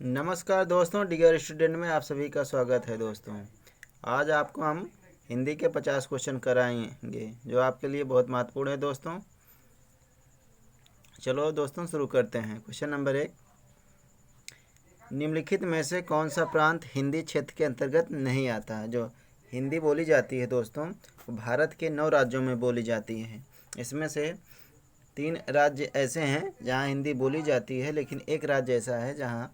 नमस्कार दोस्तों, dear student में आप सभी का स्वागत है। दोस्तों आज आपको हम हिंदी के 50 क्वेश्चन कराएंगे जो आपके लिए बहुत महत्वपूर्ण है। दोस्तों चलो दोस्तों शुरू करते हैं। क्वेश्चन नंबर 1, निम्नलिखित में से कौन सा प्रांत हिंदी क्षेत्र के अंतर्गत नहीं आता है। जो हिंदी बोली जाती है दोस्तों, भारत के 9 राज्यों में बोली जाती है। इसमें से 3 राज्य ऐसे हैं जहां हिंदी बोली जाती है, लेकिन एक राज्य ऐसा है जहां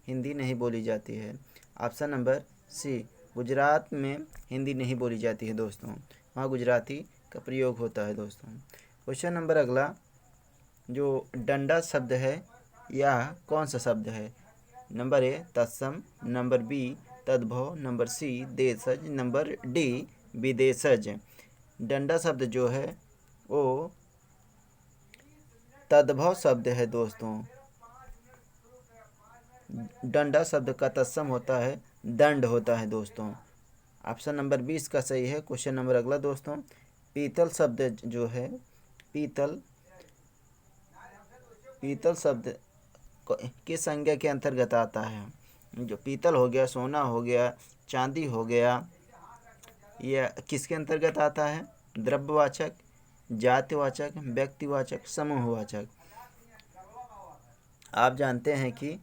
हिंदी नहीं बोली जाती है। ऑप्शन नंबर सी, गुजरात में हिंदी नहीं बोली जाती है दोस्तों, वहाँ गुजराती का प्रयोग होता है। दोस्तों क्वेश्चन नंबर अगला, जो डंडा शब्द है यह कौन सा शब्द है। नंबर ए तत्सम, नंबर बी तद्भव, नंबर सी देशज, नंबर डी विदेशज। डंडा शब्द जो है वो तद्भव शब्द है दोस्तों। डंडा शब्द का तत्सम होता है दंड होता है दोस्तों। ऑप्शन नंबर 20 का सही है। क्वेश्चन नंबर अगला दोस्तों, पीतल शब्द जो है, पीतल पीतल शब्द किस संज्ञा के अंतर्गत आता है। जो पीतल हो गया, सोना हो गया, चांदी हो गया, यह किसके अंतर्गत आता है। द्रव्यवाचक, जातिवाचक, व्यक्तिवाचक, समूहवाचक। आप जानते हैं कि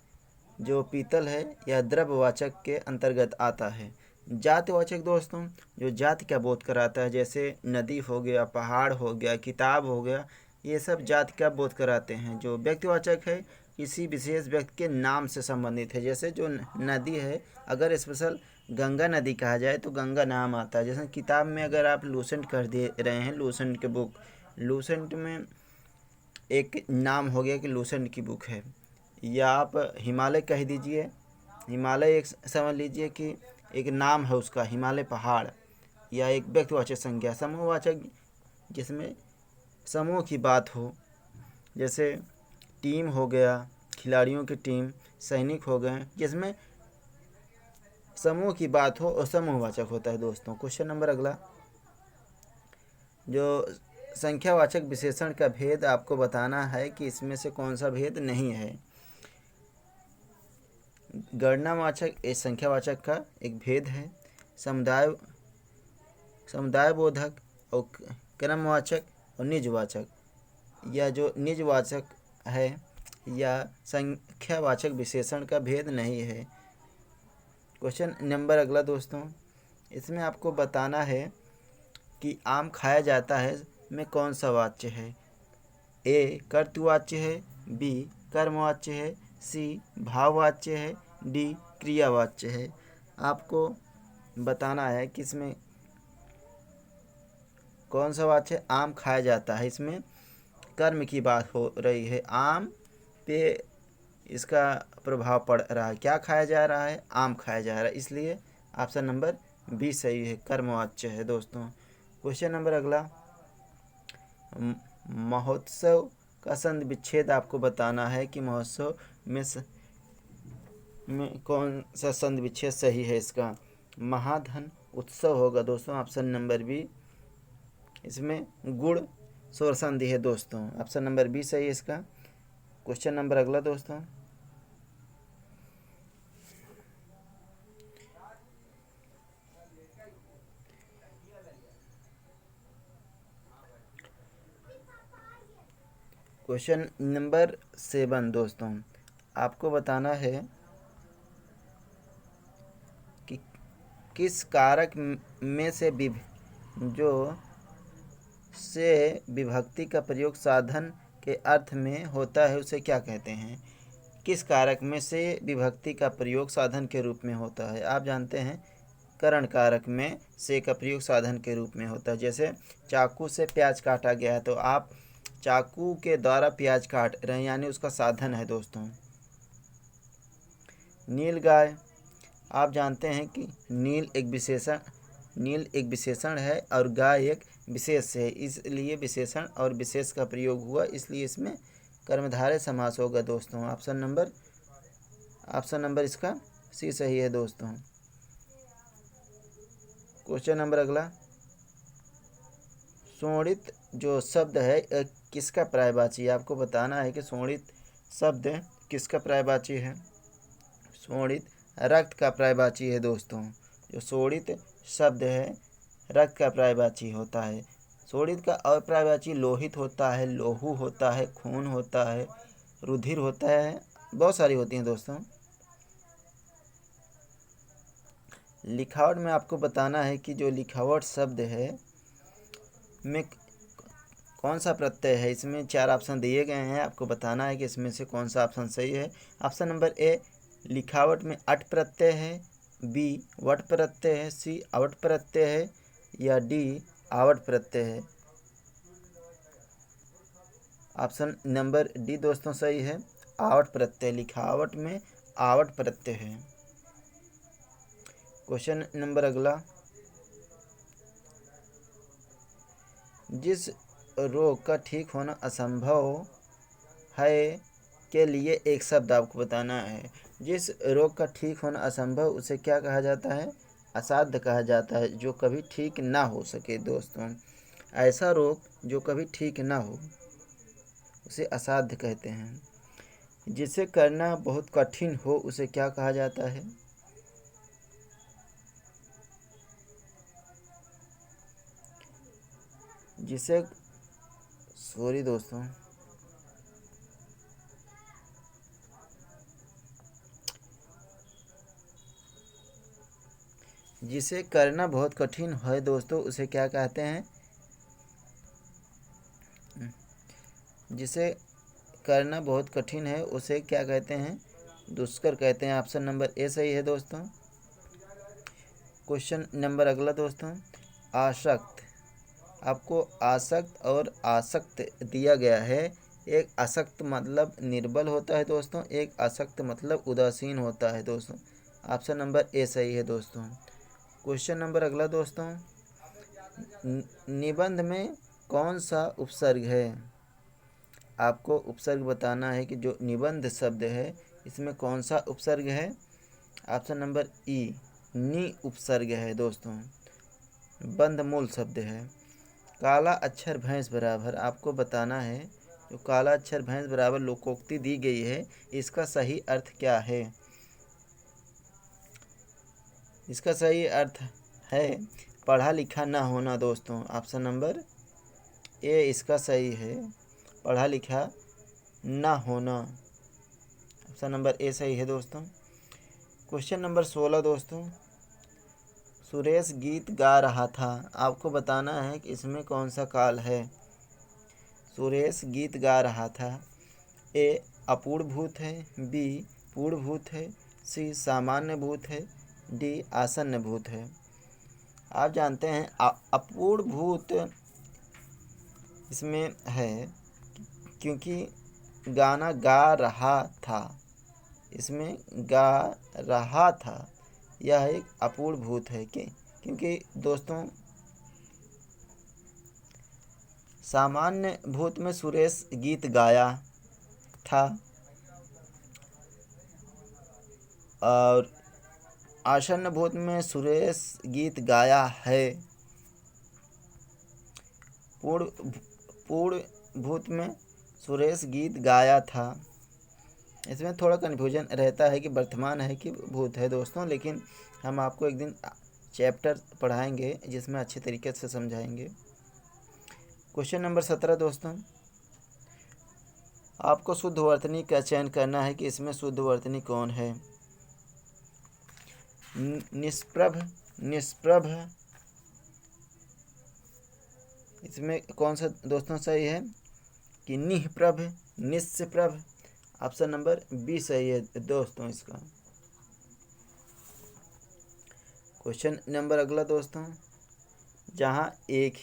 जो पीतल है यह द्रव्यवाचक के अंतर्गत आता है। जातिवाचक दोस्तों, जो जाति का बोध कराता है, जैसे नदी हो गया, पहाड़ हो गया, किताब हो गया, ये सब जाति का बोध कराते हैं। जो व्यक्तिवाचक है, किसी विशेष व्यक्ति के नाम से संबंधित है। जैसे जो नदी है, अगर स्पेशल गंगा नदी कहा जाए तो गंगा नाम आता है। जैसे किताब में अगर आप लूसेंट कर दे रहे हैं, लूसेंट के बुक, लूसेंट में एक नाम हो गया कि लूसेंट की बुक है। या आप हिमालय कह दीजिए, हिमालय एक समझ लीजिए कि एक नाम है उसका, हिमालय पहाड़, या एक व्यक्तिवाचक संज्ञा। समूहवाचक जिसमें समूह की बात हो, जैसे टीम हो गया, खिलाड़ियों की टीम, सैनिक हो गए, जिसमें समूह की बात हो और समूहवाचक होता है दोस्तों। क्वेश्चन नंबर अगला, जो संख्यावाचक विशेषण का भेद आपको बताना है कि इसमें से कौन सा भेद नहीं है। गणनावाचक एक संख्यावाचक का एक भेद है। समुदाय बोधक और क्रमवाचक और निजवाचक, या जो निजवाचक है या संख्यावाचक विशेषण का भेद नहीं है। क्वेश्चन नंबर अगला दोस्तों, इसमें आपको बताना है कि आम खाया जाता है में कौन सा वाच्य है। ए कर्तृवाच्य है, बी कर्मवाच्य है, सी भाववाच्य है, डी क्रियावाच्य है। आपको बताना है कि इसमें कौन सा वाच्य आम खाया जाता है। इसमें कर्म की बात हो रही है, आम पे इसका प्रभाव पड़ रहा है। क्या खाया जा रहा है, आम खाया जा रहा है, इसलिए ऑप्शन नंबर बी सही है, कर्मवाच्य है दोस्तों। क्वेश्चन नंबर अगला, महोत्सव का संधि विच्छेद आपको बताना है कि महोत्सव में कौन सा संधि विच्छेद सही है। इसका महाधन उत्सव होगा दोस्तों, ऑप्शन नंबर बी। इसमें गुण स्वर संधि है दोस्तों, ऑप्शन नंबर बी सही है इसका। क्वेश्चन नंबर अगला दोस्तों, क्वेश्चन नंबर 7 दोस्तों, आपको बताना है कि किस कारक में से जो से विभक्ति का प्रयोग साधन के अर्थ में होता है उसे क्या कहते हैं। किस कारक में से विभक्ति का प्रयोग साधन के रूप में होता है। आप जानते हैं करण कारक में से का प्रयोग साधन के रूप में होता है। जैसे चाकू से प्याज काटा गया है तो आप चाकू के द्वारा प्याज काट रहे हैं, यानी उसका साधन है दोस्तों। नील गाय, आप जानते हैं कि नील एक विशेषण है और गाय एक विशेष है, इसलिए विशेषण और विशेष का प्रयोग हुआ, इसलिए इसमें कर्मधारय समास होगा दोस्तों। ऑप्शन नंबर इसका सी सही है दोस्तों। क्वेश्चन नंबर अगला, शोणित जो शब्द है किसका पर्यायवाची है। आपको बताना है कि शोणित शब्द किसका पर्यायवाची है। शोणित रक्त का पर्यायवाची है दोस्तों। जो शोणित शब्द है रक्त का पर्यायवाची होता है। शोणित का अपर्यायवाची लोहित होता है, लोहू होता है, खून होता है, रुधिर होता है, बहुत सारी होती हैं दोस्तों। लिखावट में आपको बताना है कि जो लिखावट शब्द है में कौन सा प्रत्यय है। इसमें 4 ऑप्शन दिए गए हैं, आपको बताना है कि इसमें से कौन सा ऑप्शन सही है। ऑप्शन नंबर ए, लिखावट में अट प्रत्यय है, बी वट प्रत्यय है, सी अवट प्रत्यय है, या डी आवट प्रत्यय है। ऑप्शन नंबर डी दोस्तों सही है, आवट प्रत्यय। लिखावट में आवट प्रत्यय है। क्वेश्चन नंबर अगला, जिस रोग का ठीक होना असंभव है के लिए एक शब्द आपको बताना है। जिस रोग का ठीक होना असंभव उसे क्या कहा जाता है? असाध्य कहा जाता है, जो कभी ठीक ना हो सके दोस्तों। ऐसा रोग जो कभी ठीक ना हो उसे असाध्य कहते हैं। जिसे करना बहुत कठिन हो उसे क्या कहा जाता है? जिसे सॉरी दोस्तों, जिसे करना बहुत कठिन है दोस्तों उसे क्या कहते हैं? जिसे करना बहुत कठिन है उसे क्या कहते हैं? दुष्कर कहते हैं। ऑप्शन नंबर ए सही है दोस्तों। क्वेश्चन नंबर अगला दोस्तों, आसक्त। आपको आसक्त और आसक्त दिया गया है। एक आसक्त मतलब निर्बल होता है दोस्तों, एक आसक्त मतलब उदासीन होता है दोस्तों। ऑप्शन नंबर ए सही है दोस्तों। क्वेश्चन नंबर अगला दोस्तों, निबंध में कौन सा उपसर्ग है? आपको उपसर्ग बताना है कि जो निबंध शब्द है इसमें कौन सा उपसर्ग है। ऑप्शन नंबर ई, नी उपसर्ग है दोस्तों, बंध मूल शब्द है। काला अक्षर भैंस बराबर, आपको बताना है जो काला अक्षर भैंस बराबर लोकोक्ति दी गई है इसका सही अर्थ क्या है। इसका सही अर्थ है पढ़ा लिखा ना होना दोस्तों। ऑप्शन नंबर ए इसका सही है, पढ़ा लिखा ना होना। ऑप्शन नंबर ए सही है दोस्तों। क्वेश्चन नंबर 16 दोस्तों, सुरेश गीत गा रहा था। आपको बताना है कि इसमें कौन सा काल है। सुरेश गीत गा रहा था। ए अपूर्ण भूत है, बी पूर्ण भूत है, सी सामान्य भूत है, डी आसन्न भूत है। आप जानते हैं अपूर्ण भूत इसमें है क्योंकि गाना गा रहा था, इसमें गा रहा था, यह एक अपूर्ण भूत है क्योंकि दोस्तों सामान्य भूत में सुरेश गीत गाया था और आसन्न भूत में सुरेश गीत गाया है। पूर्ण भूत में सुरेश गीत गाया था। इसमें थोड़ा कन्फ्यूजन रहता है कि वर्तमान है कि भूत है दोस्तों, लेकिन हम आपको एक दिन चैप्टर पढ़ाएंगे जिसमें अच्छे तरीके से समझाएंगे। क्वेश्चन नंबर 17 दोस्तों, आपको शुद्ध वर्तनी का चयन करना है कि इसमें शुद्ध वर्तनी कौन है। निष्प्रभ, निष्प्रभ, इसमें कौन सा दोस्तों सही है कि निःप्रभ, निष्प्रभ। ऑप्शन नंबर बी सही है दोस्तों इसका। क्वेश्चन नंबर अगला दोस्तों, जहाँ एक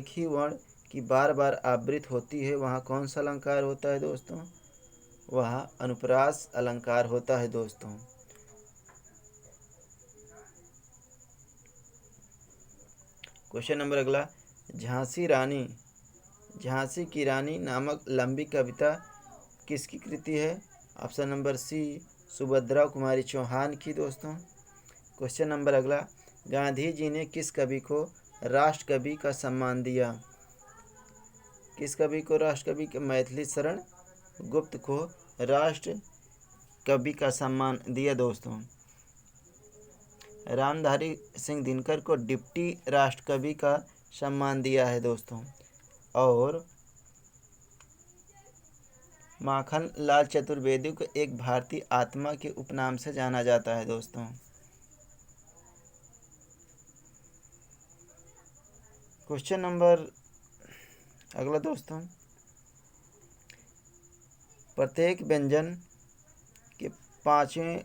ही वर्ण की बार बार आवृत्ति होती है वहाँ कौन सा अलंकार होता है दोस्तों। वहाँ अनुप्रास अलंकार होता है दोस्तों। क्वेश्चन नंबर अगला, झांसी की रानी नामक लंबी कविता किसकी कृति है। ऑप्शन नंबर सी, सुभद्रा कुमारी चौहान की दोस्तों। क्वेश्चन नंबर अगला, गांधी जी ने किस कवि को राष्ट्रकवि का सम्मान दिया। किस कवि को राष्ट्रकवि के मैथिली शरण गुप्त को राष्ट्र कवि का सम्मान दिया दोस्तों? रामधारी सिंह दिनकर को डिप्टी राष्ट्र कवि का सम्मान दिया है दोस्तों। और माखन लाल चतुर्वेदी को एक भारतीय आत्मा के उपनाम से जाना जाता है दोस्तों। क्वेश्चन नंबर अगला दोस्तों, प्रत्येक व्यंजन के 5वें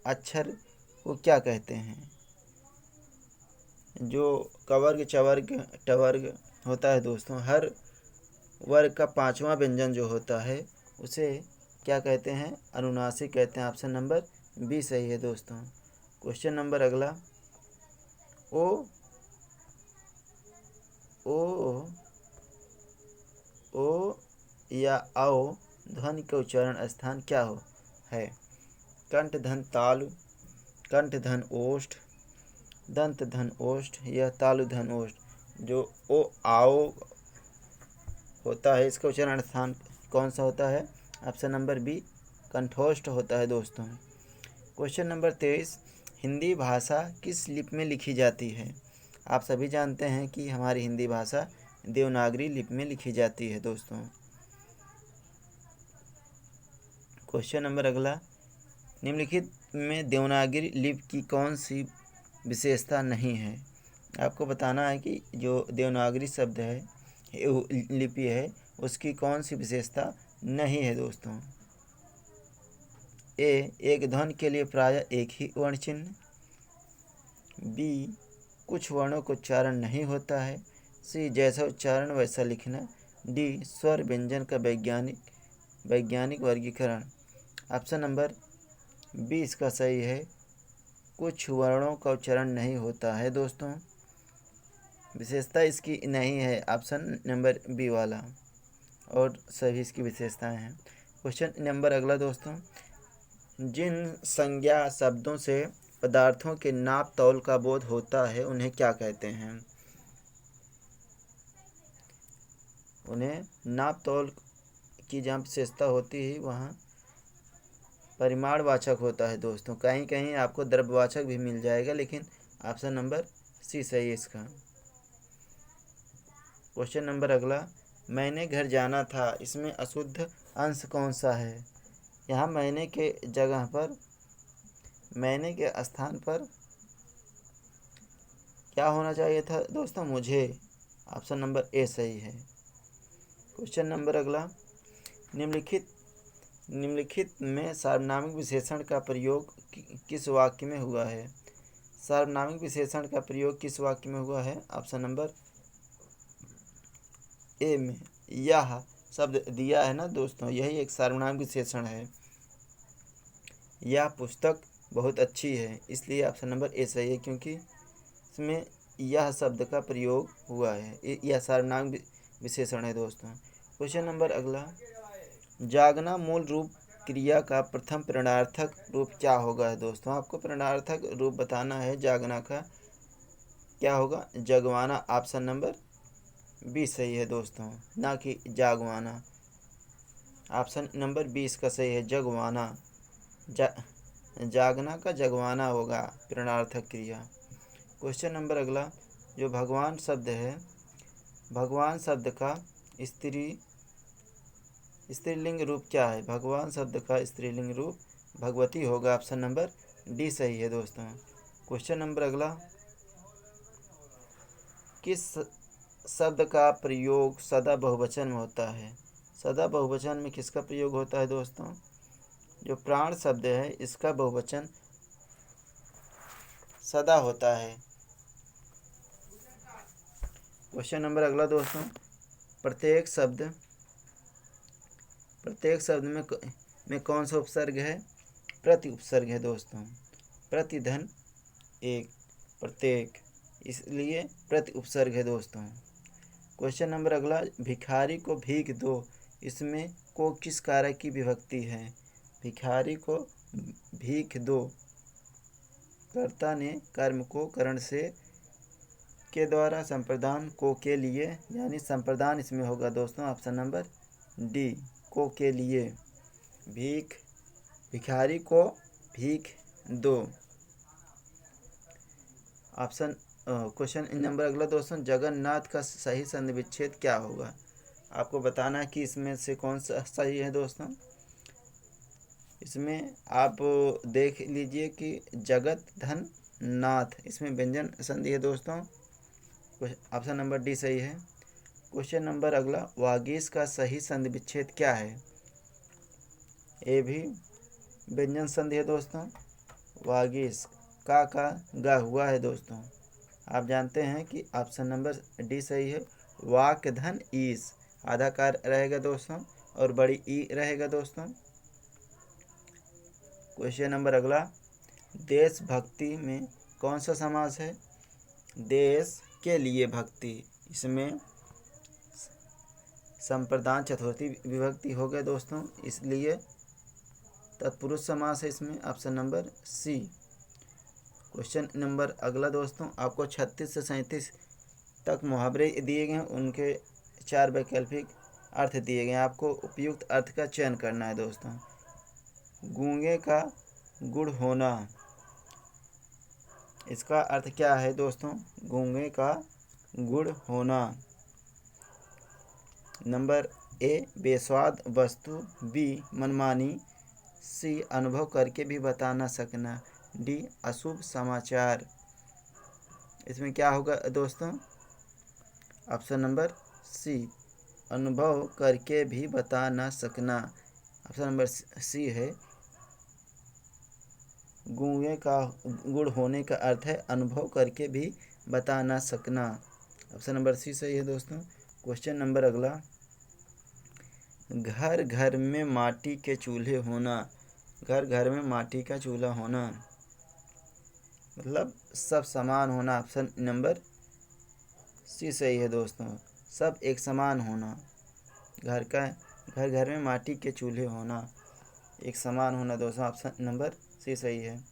अक्षर को क्या कहते हैं? जो कवर्ग चवर्ग टवर्ग होता है दोस्तों, हर वर्ग का 5वां व्यंजन जो होता है उसे क्या कहते हैं? अनुनासिक कहते हैं। ऑप्शन नंबर बी सही है दोस्तों। क्वेश्चन नंबर अगला, ओ ओ ओ या आओ ध्वनि का उच्चारण स्थान क्या है? कंठ धन तालु, कंठ धन ओष्ठ, दंत धन ओष्ठ या तालु धन ओष्ठ। जो ओ आओ होता है इसका उच्चारण स्थान कौन सा होता है? ऑप्शन नंबर बी कंठोष्ठ होता है दोस्तों। क्वेश्चन नंबर 23, हिंदी भाषा किस लिपि में लिखी जाती है? आप सभी जानते हैं कि हमारी हिंदी भाषा देवनागरी लिपि में लिखी जाती है दोस्तों। क्वेश्चन नंबर अगला, निम्नलिखित में देवनागरी लिपि की कौन सी विशेषता नहीं है? आपको बताना है कि जो देवनागरी शब्द है लिपि है उसकी कौन सी विशेषता नहीं है दोस्तों। ए, एक ध्वनि के लिए प्रायः एक ही वर्ण चिन्ह। बी, कुछ वर्णों का उच्चारण नहीं होता है। सी, जैसा उच्चारण वैसा लिखना। डी, स्वर व्यंजन का वैज्ञानिक वर्गीकरण। ऑप्शन नंबर बी इसका सही है, कुछ वर्णों का उच्चारण नहीं होता है दोस्तों। विशेषता इसकी नहीं है ऑप्शन नंबर बी वाला, और सभी इसकी विशेषताएं हैं। क्वेश्चन नंबर अगला दोस्तों, जिन संज्ञा शब्दों से पदार्थों के नाप तौल का बोध होता है उन्हें क्या कहते हैं? उन्हें नाप तौल की जहाँ विशेषता होती है वहाँ परिमाणवाचक होता है दोस्तों। कहीं कहीं आपको द्रव्यवाचक भी मिल जाएगा, लेकिन ऑप्शन नंबर सी सही है इसका। क्वेश्चन नंबर अगला, मैंने घर जाना था, इसमें अशुद्ध अंश कौन सा है? यहाँ मैंने के जगह पर, मैंने के स्थान पर क्या होना चाहिए था दोस्तों? मुझे। ऑप्शन नंबर ए सही है। क्वेश्चन नंबर अगला, निम्नलिखित में सार्वनामिक विशेषण का प्रयोग किस वाक्य में हुआ है? सार्वनामिक विशेषण का प्रयोग किस वाक्य में हुआ है? ऑप्शन नंबर ए में। यह शब्द दिया है ना दोस्तों, यही एक सार्वनामिक विशेषण है। यह पुस्तक बहुत अच्छी है, इसलिए ऑप्शन नंबर ए सही है, क्योंकि इसमें यह शब्द का प्रयोग हुआ है। यह सार्वनामिक विशेषण है दोस्तों। क्वेश्चन नंबर अगला, जागना मूल रूप क्रिया का प्रथम प्रणयार्थक रूप क्या होगा दोस्तों? आपको प्रणयार्थक रूप बताना है जागना का, क्या होगा? जगवाना। ऑप्शन नंबर बी सही है दोस्तों, ना कि जागवाना। ऑप्शन नंबर 20 का सही है, जगवाना। जागना का जगवाना होगा प्रणयार्थक क्रिया। क्वेश्चन नंबर अगला, जो भगवान शब्द है, भगवान शब्द का स्त्रीलिंग रूप क्या है? भगवान शब्द का स्त्रीलिंग रूप भगवती होगा। ऑप्शन नंबर डी सही है दोस्तों। क्वेश्चन नंबर अगला, किस शब्द का प्रयोग सदा बहुवचन में होता है? सदा बहुवचन में किसका प्रयोग होता है दोस्तों? जो प्राण शब्द है इसका बहुवचन सदा होता है। क्वेश्चन नंबर अगला दोस्तों, प्रत्येक शब्द में कौन सा उपसर्ग है? प्रति उपसर्ग है दोस्तों। प्रति धन एक, प्रत्येक, इसलिए प्रति उपसर्ग है दोस्तों। क्वेश्चन नंबर अगला, भिखारी को भीख दो, इसमें को किस कारक की विभक्ति है? भिखारी को भीख दो, कर्ता ने कर्म को करण से के द्वारा संप्रदान को के लिए, यानी संप्रदान इसमें होगा दोस्तों। ऑप्शन नंबर डी को के लिए। भीख भिखारी को भीख दो। ऑप्शन क्वेश्चन नंबर अगला दोस्तों, जगन्नाथ का सही संधि विच्छेद क्या होगा? आपको बताना है कि इसमें से कौन सा सही है दोस्तों। इसमें आप देख लीजिए कि जगत धन नाथ, इसमें व्यंजन संधि है दोस्तों। ऑप्शन नंबर डी सही है। क्वेश्चन नंबर अगला, वागीश का सही संधि विच्छेद क्या है? ए भी व्यंजन संधि है दोस्तों। वागीश का गा हुआ है दोस्तों। आप जानते हैं कि ऑप्शन नंबर डी सही है। वाक धन ईस, आधा कार रहेगा दोस्तों और बड़ी ई रहेगा दोस्तों। क्वेश्चन नंबर अगला, देशभक्ति में कौन सा समास है? देश के लिए भक्ति, इसमें संप्रदान चतुर्थी विभक्ति हो गया दोस्तों, इसलिए तत्पुरुष समास है इसमें। Option number C. Question number अगला दोस्तों, आपको 36 से 37 तक मुहावरे दिए गए हैं, उनके 4 वैकल्पिक अर्थ दिए गए हैं। आपको उपयुक्त अर्थ का चयन करना है दोस्तों। गूंगे का गुड़ होना, इसका अर्थ क्या है दोस्तों? गूंगे का गुड़ होना। नंबर ए बेस्वाद वस्तु, बी मनमानी, सी अनुभव करके भी बता ना सकना, डी अशुभ समाचार। इसमें क्या होगा दोस्तों? ऑप्शन नंबर सी अनुभव करके भी बता ना सकना। ऑप्शन नंबर सी है। गूंगे का गुड़ होने का अर्थ है अनुभव करके भी बता ना सकना। ऑप्शन नंबर सी सही है दोस्तों। क्वेश्चन नंबर अगला, घर घर में माटी के चूल्हे होना, घर घर में माटी का चूल्हा होना मतलब सब समान होना। ऑप्शन नंबर सी सही है दोस्तों, सब एक समान होना। घर घर में माटी के चूल्हे होना, एक समान होना दोस्तों। ऑप्शन नंबर सी सही है।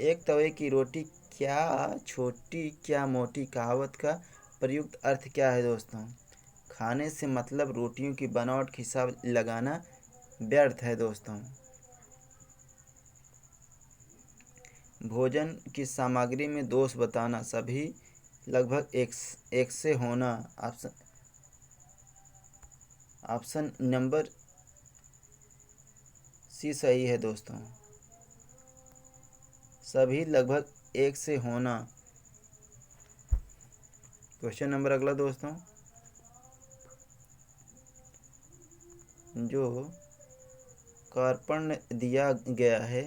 एक तवे की रोटी क्या छोटी क्या मोटी, कहावत का प्रयुक्त अर्थ क्या है दोस्तों? खाने से मतलब रोटियों की बनावट का हिसाब लगाना व्यर्थ है दोस्तों। भोजन की सामग्री में दोष बताना, सभी लगभग एक से होना। ऑप्शन नंबर सी सही है दोस्तों, सभी लगभग एक से होना। क्वेश्चन नंबर अगला दोस्तों, जो कार्पण्य दिया गया है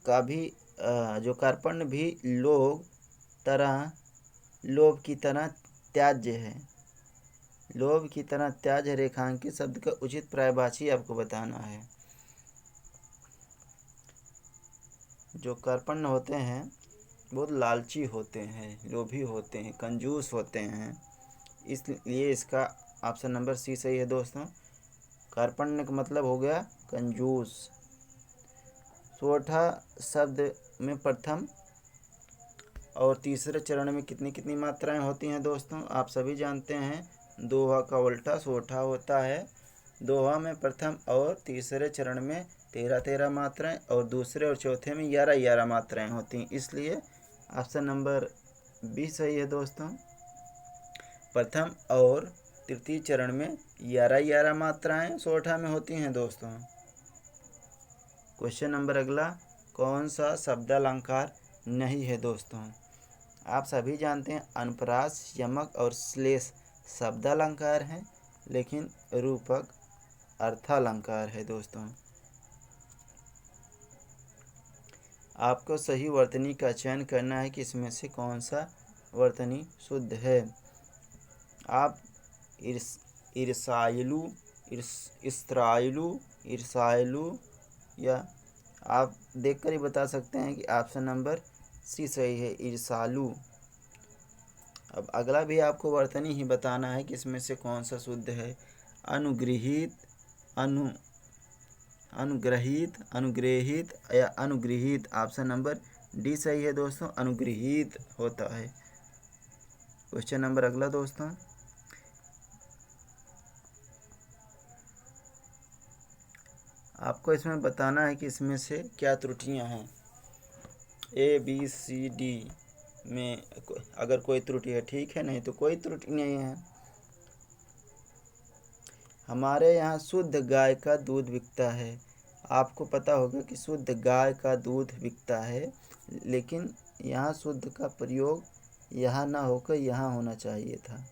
का भी जो कार्पण्य भी लोभ की तरह त्याज्य है। लोभ की तरह त्याज्य रेखांकित शब्द का उचित पर्यायवाची आपको बताना है। जो कार्पण्य होते हैं बहुत लालची होते हैं, लोभी होते हैं, कंजूस होते हैं, इसलिए इसका ऑप्शन नंबर सी सही है दोस्तों। कार्पण्य का मतलब हो गया कंजूस। सोठा शब्द में प्रथम और तीसरे चरण में कितनी कितनी मात्राएं होती हैं दोस्तों? आप सभी जानते हैं दोहा का उल्टा सोठा होता है। दोहा में प्रथम और तीसरे चरण में 13 मात्राएं और दूसरे और चौथे में 11 मात्राएं होती हैं, इसलिए ऑप्शन नंबर बी सही है दोस्तों। प्रथम और तृतीय चरण में 11 मात्राएं सोठा में होती हैं दोस्तों। क्वेश्चन नंबर अगला, कौन सा शब्दालंकार नहीं है दोस्तों? आप सभी जानते हैं अनुप्रास, यमक और श्लेष शब्दालंकार हैं, लेकिन रूपक अर्थालंकार है दोस्तों। आपको सही वर्तनी का चयन करना है कि इसमें से कौन सा वर्तनी शुद्ध है। आप ईर्षाइलू, ईर्षाइलू या आप देखकर ही बता सकते हैं कि ऑप्शन नंबर सी सही है, ईर्षालु। अब अगला भी आपको वर्तनी ही बताना है कि इसमें से कौन सा शुद्ध है। अनुग्रहित, अनुग्रहित या अनुग्रहित, ऑप्शन नंबर डी सही है दोस्तों, अनुग्रहित होता है। क्वेश्चन नंबर अगला दोस्तों, आपको इसमें बताना है कि इसमें से क्या त्रुटियां हैं। ABCD में अगर कोई त्रुटि है ठीक है, नहीं तो कोई त्रुटि नहीं है। हमारे यहाँ शुद्ध गाय का दूध बिकता है। आपको पता होगा कि शुद्ध गाय का दूध बिकता है, लेकिन यहाँ शुद्ध का प्रयोग यहाँ ना होकर यहाँ होना चाहिए था।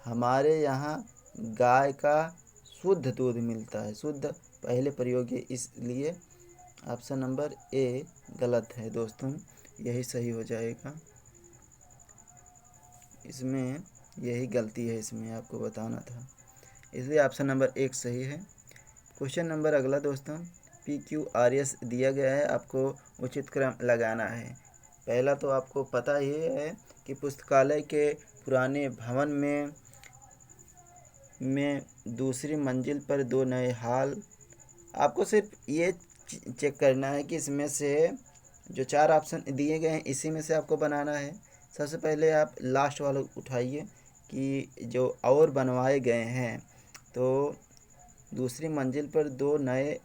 हमारे यहाँ गाय का शुद्ध दूध मिलता है। शुद्ध पहले प्रयोग है, इसलिए ऑप्शन नंबर ए गलत है दोस्तों, यही सही हो जाएगा। इसमें यही गलती है, इसमें आपको बताना था, इसलिए ऑप्शन नंबर 1 सही है। क्वेश्चन नंबर अगला दोस्तों, PQRS दिया गया है, आपको उचित क्रम लगाना है। पहला तो आपको पता ही है कि पुस्तकालय के पुराने भवन में दूसरी मंजिल पर 2 नए हॉल। आपको सिर्फ ये चेक करना है कि इसमें से जो 4 ऑप्शन दिए गए हैं इसी में से आपको बनाना है। सबसे पहले आप लास्ट वाला उठाइए कि जो और बनवाए गए हैं, तो दूसरी मंजिल पर 2 नए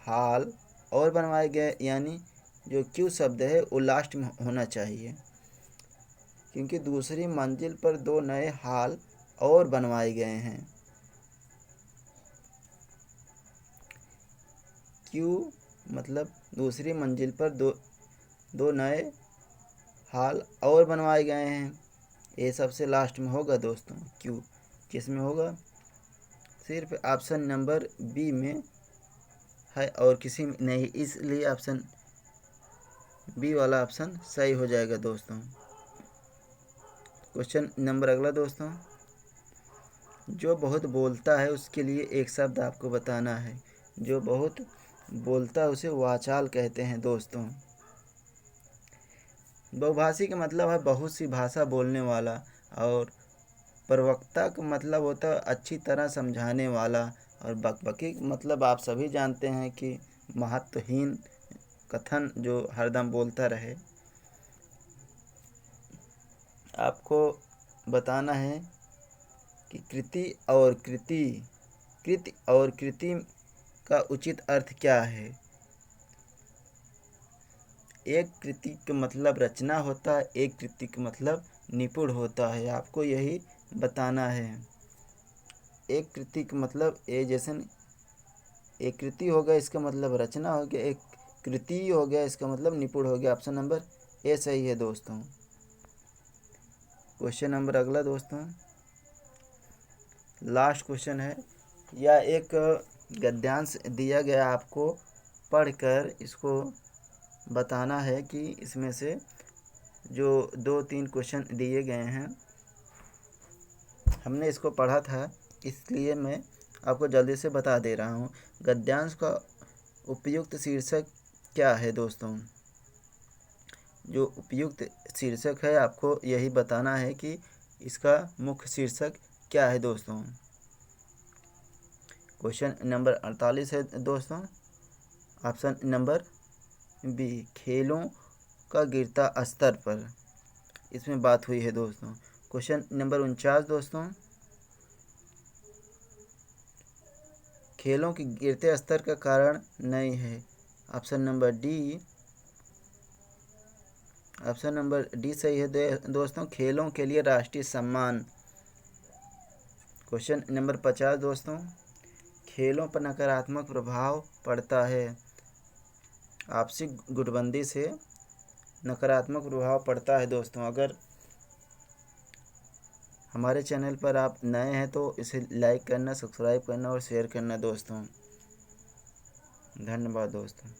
हॉल और बनवाए गए, यानी जो क्यू शब्द है वो लास्ट में होना चाहिए, क्योंकि दूसरी मंजिल पर 2 नए हॉल और बनवाए गए हैं। क्यू मतलब दूसरी मंजिल पर दो नए हॉल और बनवाए गए हैं, ये सबसे लास्ट में होगा दोस्तों। क्यू किस में होगा? सिर्फ ऑप्शन नंबर बी में है और किसी में नहीं, इसलिए ऑप्शन बी वाला ऑप्शन सही हो जाएगा दोस्तों। क्वेश्चन नंबर अगला दोस्तों, जो बहुत बोलता है उसके लिए एक शब्द आपको बताना है। जो बहुत बोलता है उसे वाचाल कहते हैं दोस्तों। बहुभाषी का मतलब है बहुत सी भाषा बोलने वाला, और प्रवक्ता का मतलब होता है अच्छी तरह समझाने वाला, और बकबकी मतलब आप सभी जानते हैं कि महत्वहीन कथन जो हरदम बोलता रहे। आपको बताना है कि कृति और कृति का उचित अर्थ क्या है। एक कृति का मतलब रचना होता है, एक कृति का मतलब निपुण होता है, आपको यही बताना है। एक कृति का मतलब जैसे एक कृति हो गया इसका मतलब रचना हो गया, एक कृति हो गया इसका मतलब निपुण हो गया। ऑप्शन नंबर ए सही है दोस्तों। क्वेश्चन नंबर अगला दोस्तों, लास्ट क्वेश्चन है, या एक गद्यांश दिया गया, आपको पढ़कर इसको बताना है कि इसमें से जो 2-3 क्वेश्चन दिए गए हैं, हमने इसको पढ़ा था इसलिए मैं आपको जल्दी से बता दे रहा हूँ। गद्यांश का उपयुक्त शीर्षक क्या है दोस्तों? जो उपयुक्त शीर्षक है आपको यही बताना है कि इसका मुख्य शीर्षक क्या है दोस्तों। क्वेश्चन नंबर 48 है दोस्तों, ऑप्शन नंबर बी, खेलों का गिरता स्तर पर इसमें बात हुई है दोस्तों। क्वेश्चन नंबर 49 दोस्तों, खेलों के गिरते स्तर का कारण नहीं है। ऑप्शन नंबर डी सही है दोस्तों, खेलों के लिए राष्ट्रीय सम्मान। क्वेश्चन नंबर 50 दोस्तों, खेलों पर नकारात्मक प्रभाव पड़ता है। आपसी गुटबंदी से नकारात्मक प्रभाव पड़ता है दोस्तों। अगर हमारे चैनल पर आप नए हैं तो इसे लाइक करना, सब्सक्राइब करना और शेयर करना दोस्तों। धन्यवाद दोस्तों।